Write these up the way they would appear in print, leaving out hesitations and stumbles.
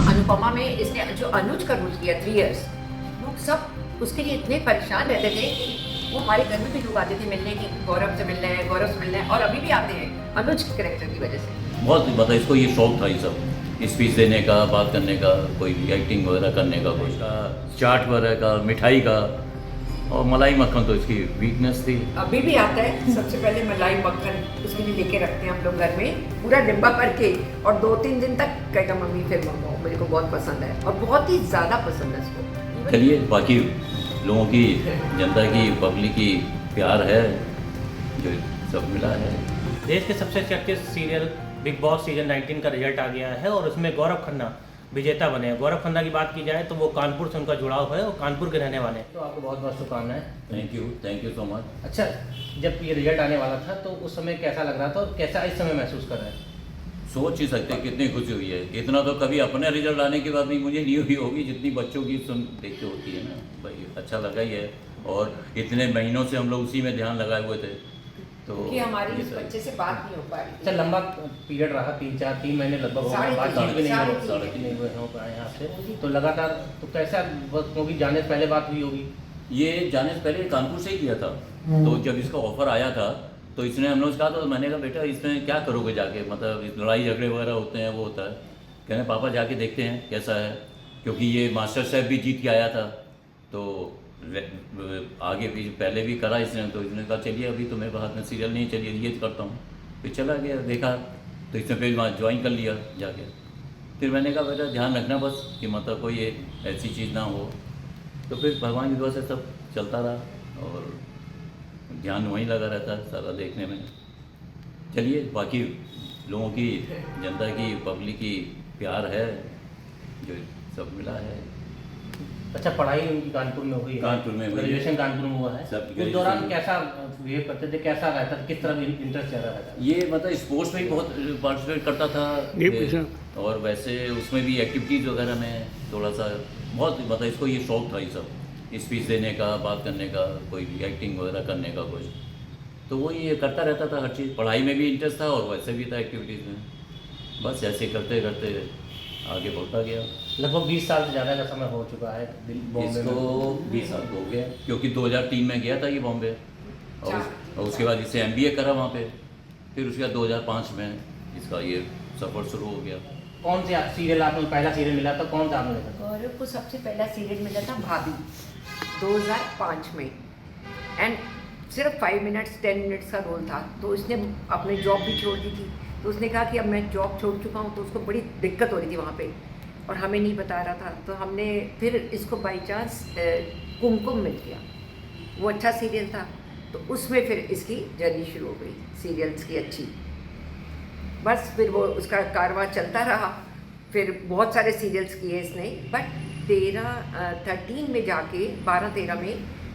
अनुपमा में इसने जो अनुज का रोल किया 3 इयर्स, लोग सब उसके लिए इतने परेशान रहते थे कि वो हमारे घर में भी लोग आते थे मिलने की, गौरव से मिलने हैं, गौरव से मिलने हैं, और अभी भी आते हैं अनुज के कैरेक्टर की वजह से। बहुत मतलब इसको ये शौक था ये सब स्पीच देने का, बात करने का, कोई एक्टिंग वगैरह करने का, कुछ का चाट वगैरह का, मिठाई का, और मलाई मक्खन तो इसकी वीकनेस थी। अभी भी आता है। सबसे पहले मलाई मक्खन उसके लिए लेके रखते हैं हम लोग घर में, पूरा डिब्बा भर के, और 2-3 दिन तक कहेगा मम्मी फिर मंगाओ, मेरे को बहुत पसंद है और बहुत ही ज़्यादा पसंद है इसको। चलिए, बाकी लोगों की, जनता की, पब्लिक की प्यार है जो सब मिला है। देश के सबसे चर्चित सीरियल बिग बॉस सीजन 19 का रिजल्ट आ गया है और उसमें गौरव खन्ना विजेता बने हैं। गौरव खन्ना की बात की जाए तो वो कानपुर से उनका जुड़ाव है और कानपुर के रहने वाले हैं। तो आपको बहुत बहुत शुभकामनाएं। Thank you so much. अच्छा, जब ये रिजल्ट आने वाला था तो उस समय कैसा लग रहा था और कैसा इस समय महसूस कर रहे हैं? सोच ही सकते कितनी खुशी हुई है। इतना तो कभी अपने रिजल्ट आने के बाद भी मुझे नहीं हुई होगी जितनी बच्चों की सुन देख के होती है ना भाई। अच्छा लगा ही है, और इतने महीनों से हम लोग उसी में ध्यान लगाए हुए थे, तो कि हमारी इस बच्चे से बात नहीं हो पा रही। अच्छा, लंबा पीरियड रहा, 3 महीने लगभग हो गए, बातचीत भी नहीं हो पाए यहाँ से, तो लगातार तो कैसा, क्योंकि जाने से पहले बात हुई होगी? ये जाने से पहले कानपुर से ही किया था। तो जब इसका ऑफर आया था तो इसने हम लोग से कहा था, मैंने कहा बेटा इसमें क्या करोगे जाके, मतलब लड़ाई झगड़े वगैरह होते हैं, वो होता है। कहने पापा जाके देखते हैं कैसा है, क्योंकि ये मास्टर साहब भी जीत के आया था, तो आगे भी पहले भी करा इसने। तो इसने कहा चलिए अभी तो मेरे हाथ में सीरियल नहीं, चलिए ये करता हूँ। फिर चला गया, देखा तो इसने फिर वहाँ ज्वाइन कर लिया जाके। फिर मैंने कहा बेटा ध्यान रखना बस कि मतलब कोई ऐसी चीज़ ना हो। तो फिर भगवान की दुआ से सब चलता रहा और ध्यान वहीं लगा रहता है सारा देखने में। चलिए, बाकी लोगों की, जनता की, पब्लिक की प्यार है जो सब मिला है। अच्छा, पढ़ाई उनकी कानपुर में हुई है? कानपुर में हुई है। ग्रेजुएशन कानपुर में हुआ है। सब उस दौरान कैसा बिहेव करते थे, कैसा रहता था, किस तरह इंटरेस्ट ज़्यादा रहता था? ये मतलब स्पोर्ट्स में ही बहुत पार्टिसिपेट करता था, और वैसे उसमें भी एक्टिविटीज़ वगैरह में थोड़ा सा बहुत मतलब इसको ये शौक था ये सब स्पीच देने का, बात करने का, कोई एक्टिंग वगैरह करने का कुछ, तो वो ये करता रहता था हर चीज़। पढ़ाई में भी इंटरेस्ट था और वैसे भी था एक्टिविटीज़ में। बस ऐसे करते करते आगे बढ़ता गया। लगभग 20 साल से ज़्यादा का समय हो चुका है बॉम्बे इसको में। 20 साल हो गया, क्योंकि 2003 में गया था ये बॉम्बे, और उसके बाद इसे MBA करा वहाँ पे। फिर उसके बाद 2005 में इसका ये सफ़र शुरू हो गया। कौन से सीरियल आपने पहला सीरियल मिला था, कौन सा आपने देखा था? गौरव को सबसे पहला सीरियल मिला था भाभी 2005 में, एंड सिर्फ 5 मिनट्स 10 मिनट्स का रोल था। तो उसने अपनी जॉब भी छोड़ दी थी। तो उसने कहा कि अब मैं जॉब छोड़ चुका हूँ, तो उसको बड़ी दिक्कत हो रही थी वहाँ पे, और हमें नहीं बता रहा था। तो हमने फिर इसको बाई चांस कुमकुम मिल गया, वो अच्छा सीरियल था, तो उसमें फिर इसकी जर्नी शुरू हो गई सीरियल्स की अच्छी। बस फिर वो उसका कारवां चलता रहा, फिर बहुत सारे सीरियल्स किए इसने, बट 13 में जाके 12-13 में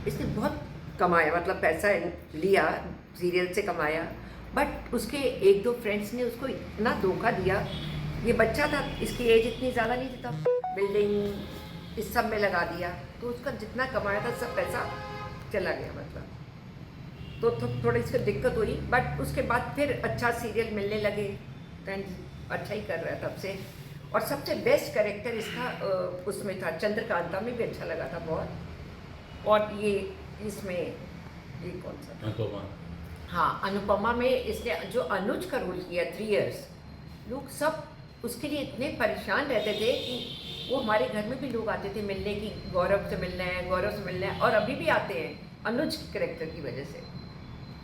इसने बहुत कमाया, मतलब पैसा लिया सीरियल से कमाया। बट उसके 1-2 फ्रेंड्स ने उसको इतना धोखा दिया। ये बच्चा था, इसकी एज इतनी ज़्यादा नहीं थी तब, बिल्डिंग इस सब में लगा दिया, तो उसका जितना कमाया था सब पैसा चला गया मतलब। तो थोड़ी इसको दिक्कत हुई, बट उसके बाद फिर अच्छा सीरियल मिलने लगे, फ्रेंड्स अच्छा ही कर रहा है तब से। और सबसे बेस्ट कैरेक्टर इसका उसमें था, चंद्रकांता में भी अच्छा लगा था बहुत। और ये इसमें ये कौन सा अनुपमा, हाँ अनुपमा में इसने जो अनुज का रोल किया 3 इयर्स, लोग सब उसके लिए इतने परेशान रहते थे कि वो हमारे घर में भी लोग आते थे मिलने की, गौरव से मिलने हैं, गौरव से मिलने हैं, और अभी भी आते हैं अनुज के कैरेक्टर की वजह से।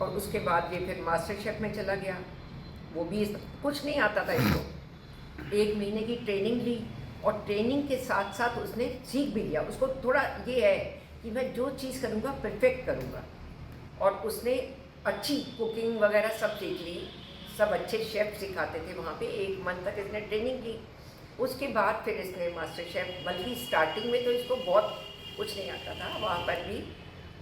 और उसके बाद ये फिर मास्टर शेफ में चला गया, वो भी कुछ नहीं आता था इसको। 1 महीने की ट्रेनिंग ली, और ट्रेनिंग के साथ साथ उसने सीख भी लिया। उसको थोड़ा ये है कि मैं जो चीज़ करूँगा परफेक्ट करूँगा, और उसने अच्छी कुकिंग वगैरह सब सीख ली। सब अच्छे शेफ़ सिखाते थे वहाँ पे। 1 मंथ तक इसने ट्रेनिंग की। उसके बाद फिर इसने मास्टर शेफ़, बल्कि स्टार्टिंग में तो इसको बहुत कुछ नहीं आता था वहाँ पर भी,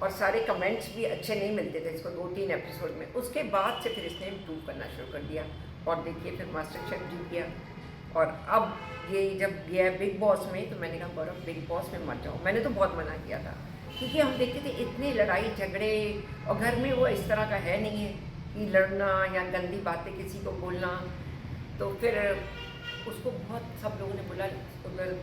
और सारे कमेंट्स भी अच्छे नहीं मिलते थे इसको 2-3 एपिसोड में। उसके बाद से फिर इसने इम्प्रूव करना शुरू कर दिया, और देखिए फिर मास्टर शेफ जीत गया। और अब ये जब गया बिग बॉस में, तो मैंने कहा गौरव बिग बॉस में मत जाओ। मैंने तो बहुत मना किया था, क्योंकि हम देखते थे इतने लड़ाई झगड़े, और घर में वो इस तरह का है नहीं है कि लड़ना या गंदी बातें किसी को बोलना। तो फिर उसको बहुत सब लोगों ने बोला, उधर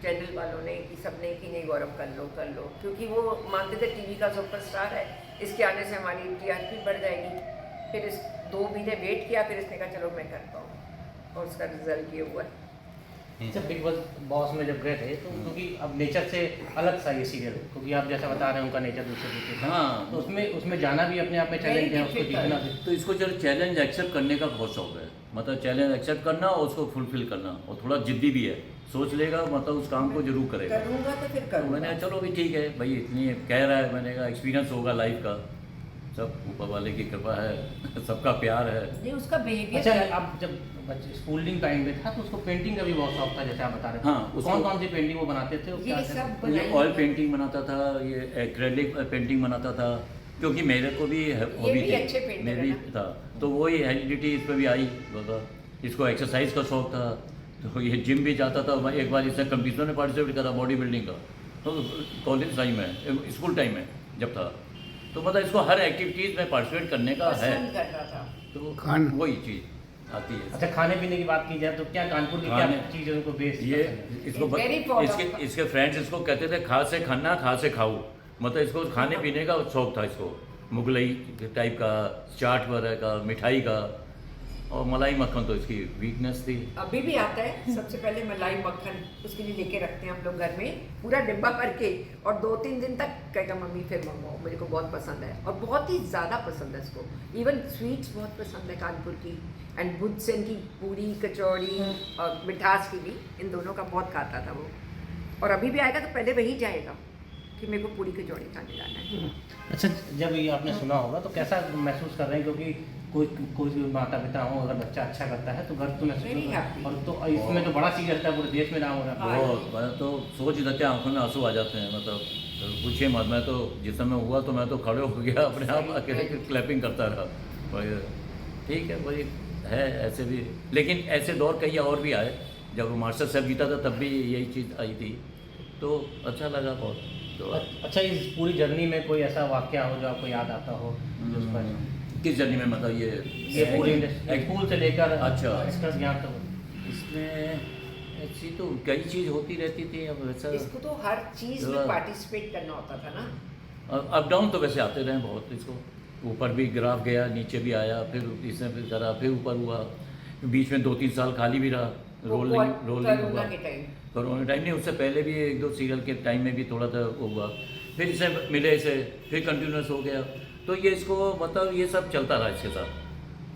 चैनल वालों ने कि सब ने कि नहीं गौरव कर लो, क्योंकि वो मानते थे टीवी का सुपरस्टार है, इसके आने से हमारी टीआरपी बढ़ जाएगी। फिर इस 2 महीने वेट किया, फिर इसने कहा चलो मैं करता हूँ, और उसका रिजल्ट ये हुआ। जब बिग बॉस में जब गए थे तो क्योंकि अब नेचर से अलग सा ये सीरियल, क्योंकि आप जैसा बता रहे हैं उनका नेचर दूसरे तरीके का, हाँ। तो उसमें जाना भी अपने आप में चैलेंज है, उसको जीतना भी। तो इसको चलो चैलेंज एक्सेप्ट करने का बहुत शौक है, मतलब चैलेंज एक्सेप्ट करना और उसको फुलफिल करना, और थोड़ा जिद्दी भी है, सोच लेगा मतलब उस काम को जरूर करेगा। करूँगा तो फिर तो करूँगा। मैंने चलो भी ठीक है भाई, इतनी कह रहा है, मैंने कहा एक्सपीरियंस होगा लाइफ का, सब ऊपर वाले की कृपा है सबका प्यार है। नहीं, उसका बिहेवियर। अच्छा, आप जब स्कूलिंग टाइम में था तो उसको पेंटिंग का भी बहुत शौक था, जैसे आप बता रहे थे। हाँ, उसको- कौन कौन सी पेंटिंग वो बनाते थे? और ये क्या सब ये ऑयल पेंटिंग बनाता था, ये एक्रेलिक पेंटिंग बनाता था, क्योंकि मेरे को भी हॉबी भी थी, अच्छे पेंटर मैं है भी ना। था, तो वही हेरिडिटी इस पर भी आई बाबा। इसको एक्सरसाइज का शौक था, तो ये जिम भी जाता था। मैं एक बार इसने कंपटीशन में पार्टिसिपेट करा बॉडी बिल्डिंग का, तो कॉलेज टाइम में, स्कूल टाइम में जब था, तो मतलब इसको हर एक्टिविटीज़ में पार्टिसिपेट करने का है, पसंद कर रहा था। तो वही चीज़ आती है। अच्छा, खाने पीने की बात की जाए तो क्या कानपुर की क्या खाने- चीज़ उनको बेस ये इसको Very proud इसके of- इसके फ्रेंड्स इसको कहते थे खा से खाना, खा से खाओ, मतलब इसको खाने पीने का शौक था, इसको मुगलई टाइप का, चाट वगैरह का, मिठाई का, और मलाई मक्खन तो इसकी वीकनेस थी। अभी भी आता है। सबसे पहले मलाई मक्खन उसके लिए लेके रखते हैं हम लोग घर में, पूरा डिब्बा भर के, और 2-3 दिन तक कहेगा मम्मी फिर मंगवाओ, मेरे को बहुत पसंद है, और बहुत ही ज़्यादा पसंद है इसको। इवन स्वीट्स बहुत पसंद है कानपुर की, एंड बुधसेन की पूरी कचौड़ी और मिठास की भी, इन दोनों का बहुत खाता था वो। और अभी भी आएगा तो पहले वही जाएगा कि मेरे को पूरी कचौड़ी खाने जाना है। अच्छा, जब ये आपने सुना होगा तो कैसा महसूस कर रहे हैं? क्योंकि कोई भी माता पिता हो, अगर बच्चा अच्छा करता है तो घर तो महसूस Very होता है। happy। और तो इसमें तो बड़ा सीरियल था, पूरे देश में नाम हो रहा है। बहुत, मैं तो सोच ही सकते आंखों में आंसू आ जाते हैं, मतलब पूछिए मत। मैं तो जिस समय हुआ तो मैं तो खड़े हो गया अपने आप, अकेले क्लैपिंग करता रहा। भाई ठीक है भाई, है ऐसे भी, लेकिन ऐसे दौर कई और भी आए। जब मास्टर साहब जीता था तब भी यही चीज़ आई थी, तो अच्छा लगा बहुत। तो अच्छा, इस पूरी जर्नी में कोई ऐसा वाकया हो जो आपको याद आता हो? जिस पर किस जर्नी में, मतलब ये पूरी स्कूल से लेकर अच्छा। एक्सप्रेस यहाँ तक, इसमें ऐसी तो कई चीज़ होती रहती थी। अब वैसा इसको तो हर चीज़ में पार्टिसिपेट करना होता था ना। अप डाउन तो वैसे आते रहे बहुत, इसको ऊपर भी ग्राफ गया, नीचे भी आया, फिर इसने फिर करा, फिर ऊपर हुआ, बीच में 2-3 साल खाली भी रहा, रोलिंग कोरोना हुआ। के टाइम। कोरोना टाइम नहीं, उससे पहले भी 1-2 सीरियल के टाइम में भी थोड़ा सा वो हुआ, फिर इसे मिले इसे, फिर कंटिन्यूस हो गया, तो ये इसको मतलब ये सब चलता रहा इसके साथ।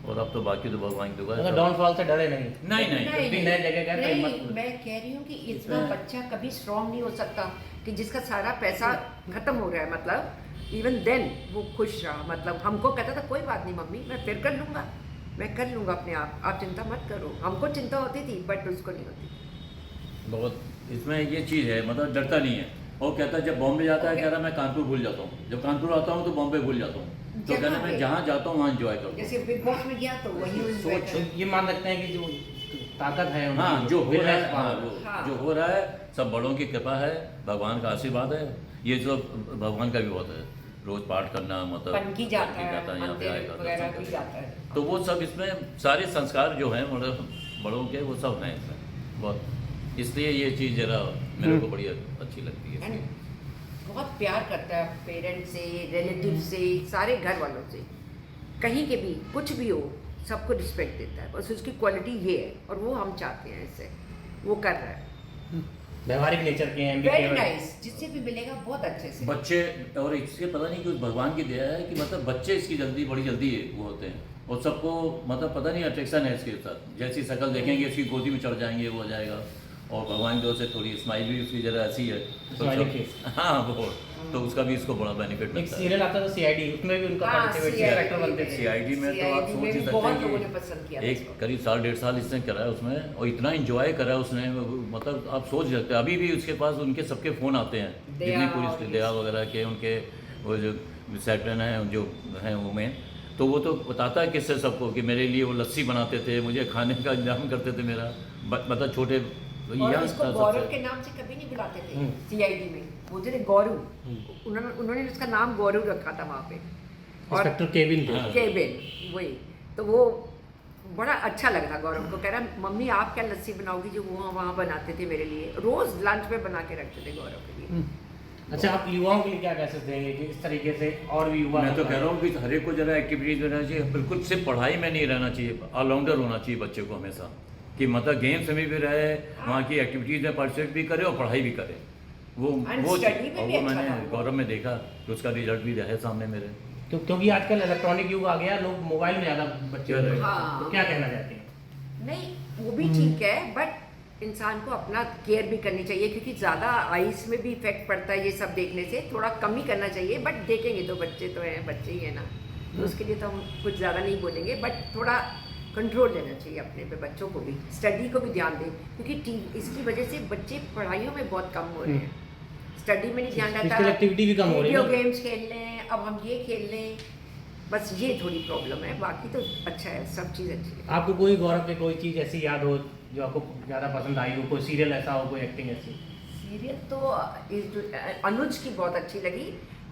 और अब तो बाकी तो भगवान की दुआ है। मतलब डाउनफॉल से डरे नहीं? नहीं नहीं, जब भी नए जगह गए तो नहीं, हिम्मत- मैं कह रही हूँ कि इतना बच्चा कभी स्ट्रांग नहीं हो सकता कि जिसका सारा पैसा खत्म हो रहा है, मतलब इवन देन वो खुश रहा। मतलब हमको कहता था कोई बात नहीं मम्मी, मैं फिर कर लूँगा, मैं कर लूँगा अपने आप चिंता मत करो। हमको चिंता होती थी बट उसको नहीं होती। बहुत इसमें ये चीज़ है, मतलब डरता नहीं है। और कहता है जब बॉम्बे जाता है, कह रहा मैं कानपुर भूल जाता हूँ, जब कानपुर आता हूँ तो बॉम्बे भूल जाता हूँ, तो जहाँ कहना मैं पे- जहाँ जाता हूँ वहाँ एंजॉय करता हूँ। जैसे बिग बॉस में गया तो वही enjoy तो करा। ये मान सकते हैं कि जो ताकत है उनकी, हाँ, जो हो will रहा है, has हाँ, power। हाँ। जो हो रहा है सब बड़ों की कृपा है, भगवान का आशीर्वाद है। ये जो भगवान का भी बहुत है, रोज पाठ करना, मतलब पनकी जाता पनकी है, यहाँ पे मंदिर आएगा, वगैरह दर्शन भी करेगा। जाता है। तो वो सब इसमें सारे संस्कार जो हैं मतलब बड़ों के, वो सब हैं इसमें बहुत, इसलिए ये चीज़ जरा मेरे को बड़ी अच्छी लगती है। एंड बहुत प्यार करता है पेरेंट्स से, रिलेटिव से, सारे घर वालों से, कहीं के भी कुछ भी हो सबको रिस्पेक्ट देता है। बस उसकी क्वालिटी ये है और वो हम चाहते हैं इससे, वो कर रहा है। व्यवहारिक नेचर के हैं, वेरी behaviour- नाइस, जिससे भी मिलेगा बहुत अच्छे से। बच्चे, और इसके पता नहीं कि भगवान की दया है कि मतलब बच्चे इसकी जल्दी बड़ी जल्दी वो होते हैं, और सबको मतलब पता नहीं अट्रैक्शन है इसके साथ। जैसी शक्ल देखेंगे इसकी गोदी में चढ़ जाएंगे, वो हो जाएगा। और भगवान की ओर से थोड़ी स्माइल भी उसकी जरा ऐसी है, तो Smiling सब- face। हाँ वो, तो उसका भी इसको बड़ा बेनिफिट एक लगता है। सीरियल आता था CID, उसमें भी उनका हाँ, पार्टिसिपेट CID कैरेक्टर बनते थे। CID में तो आप CID सोच में ही भी सकते बहुत हैं लोगों कि ने पसंद किया था एक इसको। करीब 1.5 साल इसने करा है उसमें, और इतना एंजॉय करा है उसने, मतलब आप सोच सकते हैं। अभी भी उसके पास उनके सबके फ़ोन आते हैं, दया जितनी पुलिस और दया वगैरह के, उनके वो जो सेटन हैं जो हैं वुमेन, तो वो तो बताता है किससे सबको कि मेरे लिए वो लस्सी बनाते थे, मुझे खाने का इंतजाम करते थे मेरा, मतलब छोटे और young इसको था गौरव सबसे। के नाम से कभी नहीं बुलाते थे CID में, बोलते थे गौरू। उन्होंने उसका नाम गौरू रखा था वहाँ पे। और इंस्पेक्टर केविन थे। हाँ। केबिन, वही तो वो बड़ा अच्छा लग रहा गौरव को, कह रहा मम्मी आप क्या लस्सी बनाओगी जो वो वहाँ बनाते थे मेरे लिए, रोज लंच में बना के रखते थे गौरव के लिए। अच्छा, आप युवाओं के लिए क्या मैसेज देंगे कि इस तरीके से और भी युवा? मैं तो कह रहा हूँ कि हर एक को जरा एक्टिविटीज़ में रहना चाहिए, बिल्कुल सिर्फ पढ़ाई में नहीं रहना चाहिए, ऑलराउंडर होना चाहिए बच्चे को हमेशा, कि मतलब गेम्स में भी रहे, वहाँ की एक्टिविटीज़ में पार्टिसिपेट भी करे और पढ़ाई भी करे। वो study में भी अच्छा मैंने था वो। गौरव में देखा कि उसका रिजल्ट भी है सामने मेरे। क्योंकि आजकल इलेक्ट्रॉनिक युग आ गया, लोग मोबाइल में ज़्यादा बच्चे हो रहे हैं। हाँ। तो क्या कहना चाहते हैं? नहीं वो भी ठीक है, बट इंसान को अपना केयर भी करनी चाहिए, क्योंकि ज़्यादा आइस में भी इफेक्ट पड़ता है ये सब देखने से, थोड़ा कम ही करना चाहिए। बट देखेंगे तो बच्चे तो हैं, बच्चे ही है ना, तो उसके लिए तो हम कुछ ज़्यादा नहीं बोलेंगे, बट थोड़ा कंट्रोल लेना चाहिए अपने पे, बच्चों को भी, स्टडी को भी ध्यान दें, क्योंकि इसकी वजह से बच्चे पढ़ाइयों में बहुत कम हो रहे हैं, स्टडी में नहीं ध्यान रहता, फिजिकल एक्टिविटी भी कम हो रही है। वीडियो गेम्स खेल लें, अब हम ये खेल लें, बस ये थोड़ी प्रॉब्लम है, बाकी तो अच्छा है, सब चीज़ अच्छी है। आपको कोई गौरव की कोई चीज़ ऐसी याद हो जो आपको ज़्यादा पसंद आई हो, कोई सीरियल ऐसा हो, कोई एक्टिंग ऐसी? सीरियल तो अनुज की बहुत अच्छी लगी,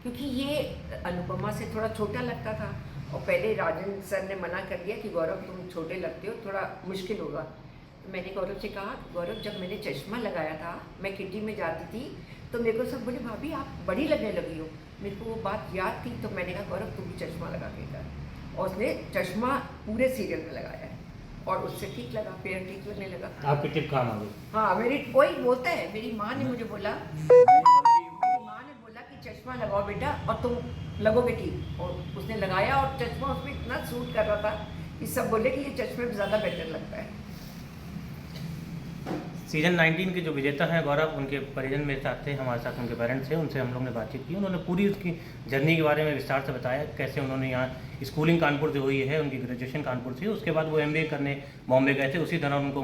क्योंकि ये अनुपमा से थोड़ा छोटा लगता था, और पहले राजन सर ने मना कर दिया कि गौरव तुम छोटे लगते हो, थोड़ा मुश्किल होगा। तो मैंने गौरव से कहा, गौरव जब मैंने चश्मा लगाया था, मैं किटी में जाती थी, तो मेरे को सब बोले भाभी आप बड़ी लगने लगी हो, मेरे को वो बात याद थी, तो मैंने कहा गौरव तुम भी चश्मा लगा के कर, और उसने चश्मा पूरे सीरियल में लगाया है, और उससे ठीक लगा, फिर ठीक लगने लगा। आपकी टिप काम आ गई? हाँ, मेरी कोई बोलता है, मेरी माँ ने मुझे बोला, मेरी माँ ने बोला कि चश्मा लगाओ बेटा और तुम लगोगे ठीक, और उसने लगाया और चश्मा उसमें इतना सूट कर रहा था कि सब बोले कि ये चश्मे में ज़्यादा बेटर लगता है। सीजन 19 के जो विजेता हैं गौरव, उनके परिजन मेरे साथ थे, हमारे साथ उनके पेरेंट्स थे, उनसे हम लोग ने बातचीत की। उन्होंने पूरी उसकी जर्नी के बारे में विस्तार से बताया, कैसे उन्होंने यहाँ स्कूलिंग कानपुर से हुई है, उनकी ग्रेजुएशन कानपुर से, उसके बाद वो MBA करने बॉम्बे गए थे, उसी दौरान उनको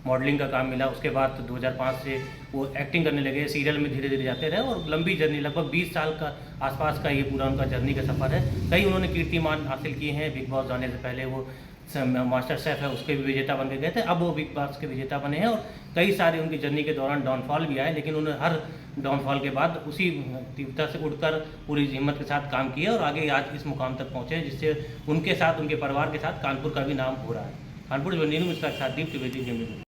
मॉडलिंग का काम मिला। उसके बाद 2005 से वो एक्टिंग करने लगे, सीरियल में धीरे धीरे जाते रहे, और लंबी जर्नी, लगभग 20 साल का आसपास का ये पूरा उनका जर्नी का सफ़र है। कई उन्होंने कीर्तिमान हासिल किए हैं। बिग बॉस जाने से पहले वो मास्टर शेफ है, उसके भी विजेता बन के गए थे, अब वो बिग बॉस के विजेता बने हैं, और कई सारे उनकी जर्नी के दौरान डाउनफॉल भी आए, लेकिन उन्होंने हर डाउनफॉल के बाद उसी तीव्रता से उठकर पूरी हिम्मत के साथ काम किया, और आगे आज इस मुकाम तक पहुँचे, जिससे उनके साथ, उनके परिवार के साथ कानपुर का भी नाम हो रहा है। कानपुर जो नीलू, इसका साथ दीप त्रिवेदी।